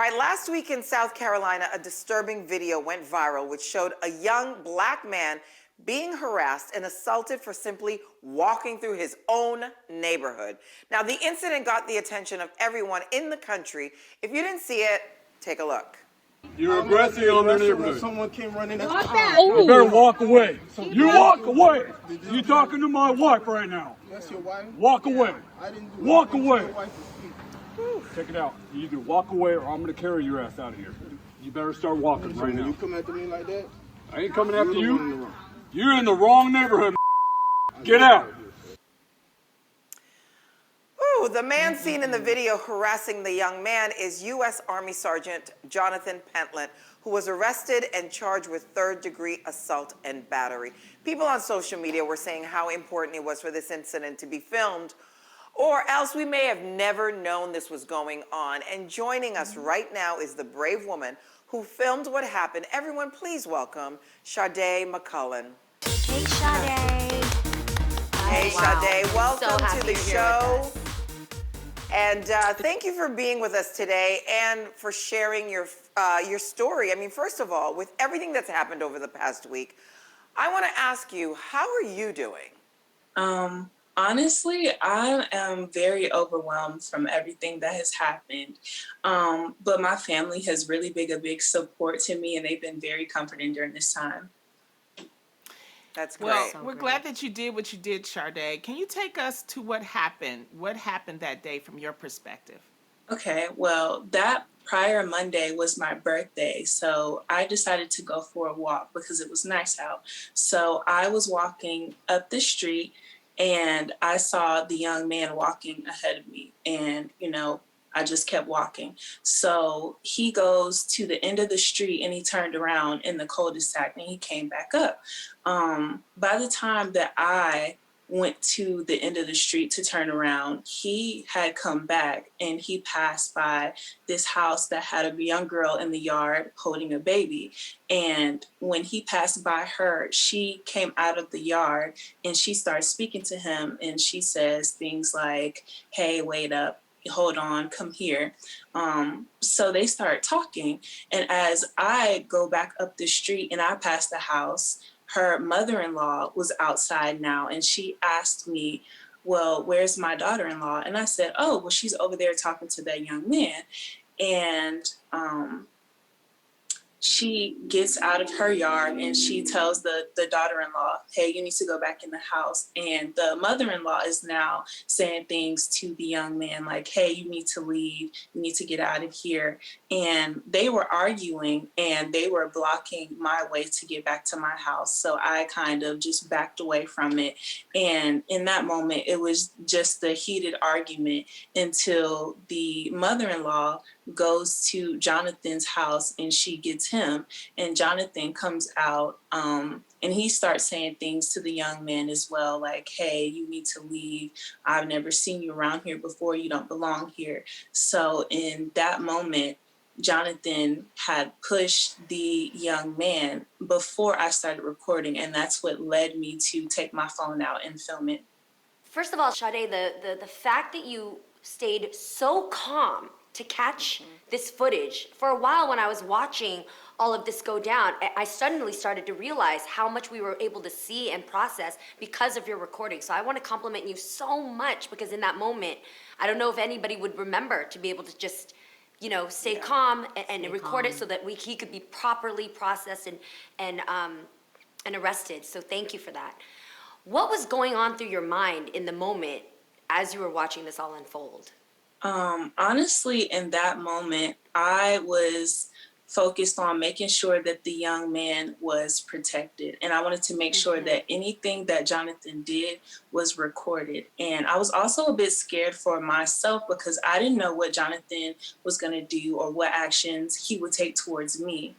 right, last week in South Carolina, a disturbing video went viral which showed a young black man being harassed and assaulted for simply walking through his own neighborhood. Now, the incident got the attention of everyone in the country. If you didn't see it, take a look. You're aggressive on their neighborhood. Someone came running. You better walk away. You walk away. You're talking to my wife right now. That's your wife? Walk away. I didn't do Walk anything to away. your wife to speak. Check it out. You either walk away or I'm going to carry your ass out of here. You better start walking right now. You come after me like that? I ain't coming after You're the one in the you. wrong. You're in the wrong neighborhood. Get out. Ooh, the man seen in the video harassing the young man is U.S. Army Sergeant Jonathan Pentland, who was arrested and charged with third-degree assault and battery. People on social media were saying how important it was for this incident to be filmed, or else we may have never known this was going on. And joining us right now is the brave woman who filmed what happened. Everyone, please welcome Shadae McCallum. Hey, Shadae. Hey, Shadae. Welcome So to the show. And thank you for being with us today and for sharing your story. I mean, first of all, with everything that's happened over the past week, I want to ask you, how are you doing? Honestly, I am very overwhelmed from everything that has happened. But my family has really been a big support to me, and they've been very comforting during this time. That's great. Well, we're glad that you did what you did, Shadae. Can you take us to what happened? What happened that day from your perspective? Okay, well, that prior Monday was my birthday, so I decided to go for a walk because it was nice out. So I was walking up the street, and I saw the young man walking ahead of me, and, I just kept walking. So he goes to the end of the street and he turned around in the cul-de-sac and he came back up. By the time that I went to the end of the street to turn around, he had come back and he passed by this house that had a young girl in the yard holding a baby. And when he passed by her, she came out of the yard and she started speaking to him. And she says things like, "Hey, wait up. Hold on, come here." So they start talking. And as I go back up the street and I pass the house, her mother-in-law was outside now. And she asked me, "Well, where's my daughter-in-law?" And I said, "Oh, well, she's over there talking to that young man." And she gets out of her yard and she tells the daughter-in-law, "Hey, you need to go back in the house." And the mother-in-law is now saying things to the young man like, "Hey, you need to leave. You need to get out of here." And they were arguing and they were blocking my way to get back to my house. So I kind of just backed away from it. And in that moment, it was just a heated argument until the mother-in-law goes to Jonathan's house and she gets him, and Jonathan comes out and he starts saying things to the young man as well, like, "Hey, you need to leave. I've never seen you around here before. You don't belong here." So in that moment, Jonathan had pushed the young man before I started recording, and that's what led me to take my phone out and film it. First of all, Shadae, the fact that you stayed so calm to catch this footage. For a while when I was watching all of this go down, I suddenly started to realize how much we were able to see and process because of your recording. So I want to compliment you so much, because in that moment, I don't know if anybody would remember to be able to just, stay calm and record it so that he could be properly processed and arrested. So thank you for that. What was going on through your mind in the moment as you were watching this all unfold? Honestly, in that moment, I was focused on making sure that the young man was protected. And I wanted to make sure that anything that Jonathan did was recorded. And I was also a bit scared for myself because I didn't know what Jonathan was going to do or what actions he would take towards me.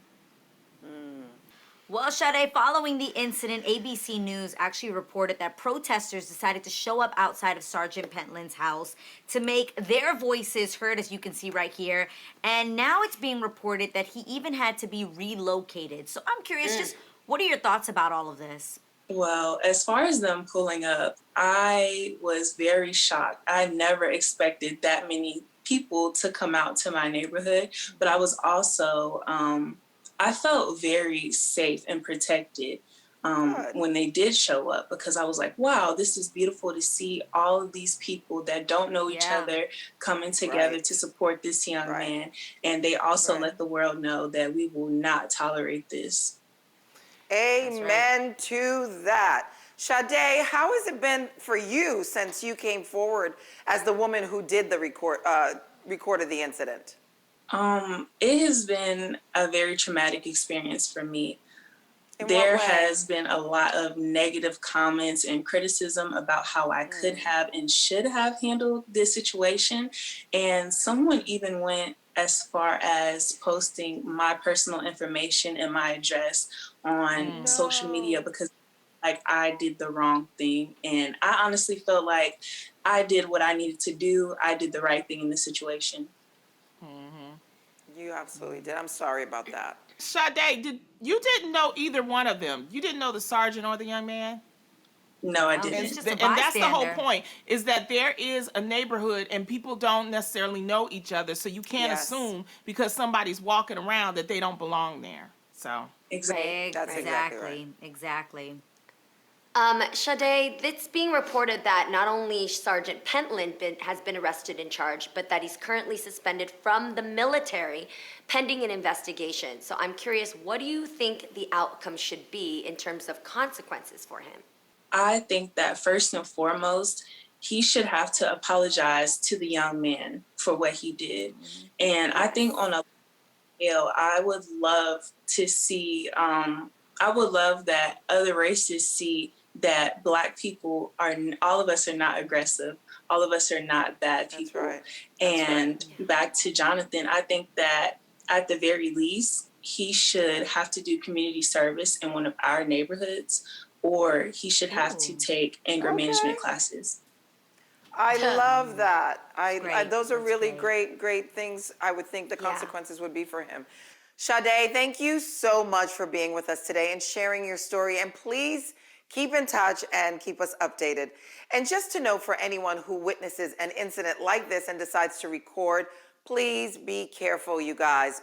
Well, Shadae, following the incident, ABC News actually reported that protesters decided to show up outside of Sergeant Pentland's house to make their voices heard, as you can see right here. And now it's being reported that he even had to be relocated. So I'm curious, just what are your thoughts about all of this? Well, as far as them pulling up, I was very shocked. I never expected that many people to come out to my neighborhood, but I was also, I felt very safe and protected Good. when they did show up, because I was like, wow, this is beautiful to see all of these people that don't know each Yeah. other coming together Right. to support this young Right. man. And they also Right. let the world know that we will not tolerate this. Amen to that. Shadae, how has it been for you since you came forward as the woman who did the recorded the incident? It has been a very traumatic experience for me. In what There way? has been a lot of negative comments and criticism about how I could have and should have handled this situation. And someone even went as far as posting my personal information and my address on social media, because like I did the wrong thing. And I honestly felt like I did what I needed to do. I did the right thing in the situation. You absolutely did. I'm sorry about that. Shadae, you didn't know either one of them. You didn't know the sergeant or the young man? No, I No, didn't. he's just a And that's the whole bystander. point, is that there is a neighborhood and people don't necessarily know each other, so you can't Yes. assume because somebody's walking around that they don't belong there. So Exactly. That's exactly right. Exactly. Shadae, it's being reported that not only Sergeant Pentland has been arrested and charged, but that he's currently suspended from the military pending an investigation. So I'm curious, what do you think the outcome should be in terms of consequences for him? I think that first and foremost, he should have to apologize to the young man for what he did. And I think on a scale, I would love to see, I would love that other races see that Black people are, all of us are not aggressive. All of us are not bad That's people. right. That's And back to Jonathan, I think that at the very least, he should have to do community service in one of our neighborhoods, or he should have to take anger management classes. I love that. great. Those are That's really great. great things. I would think the Yeah. consequences would be for him. Shadae, thank you so much for being with us today and sharing your story. And please keep in touch and keep us updated. And just to know, for anyone who witnesses an incident like this and decides to record, please be careful, you guys.